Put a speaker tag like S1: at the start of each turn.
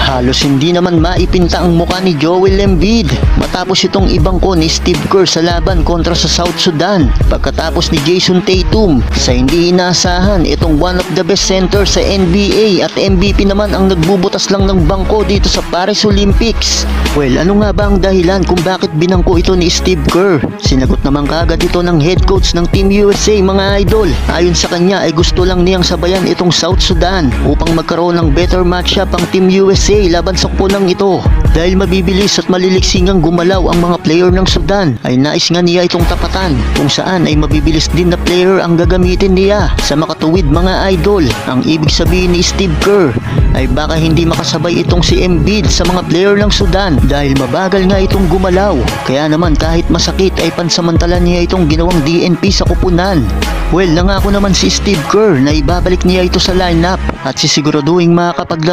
S1: Halos hindi naman maipinta ang mukha ni Joel Embiid matapos itong ibangko ni Steve Kerr sa laban kontra sa South Sudan pagkatapos ni Jason Tatum sa hindi inaasahan itong one of the best center sa NBA at MVP naman ang nagbubutas lang ng bangko dito sa Paris Olympics. Well, ano nga ba ang dahilan kung bakit binangko ito ni Steve Kerr? Sinagot naman kaagad ito ng head coach ng Team USA mga idol. Ayon sa kanya ay gusto lang niyang sabayan itong South Sudan upang magkaroon ng better matchup ang Team USA laban sa kupunang ito. Dahil mabibilis at maliliksingang gumalaw ang mga player ng Sudan ay nais nga niya itong tapatan kung saan ay mabibilis din na player ang gagamitin niya sa makatuwid mga idol. Ang ibig sabihin ni Steve Kerr ay baka hindi makasabay itong si Embiid sa mga player ng Sudan dahil mabagal nga itong gumalaw. Kaya naman kahit masakit ay pansamantala niya itong ginawang DNP sa kupunan. Well, nangako naman si Steve Kerr na ibabalik niya ito sa lineup at sisiguraduhin makakapaglaro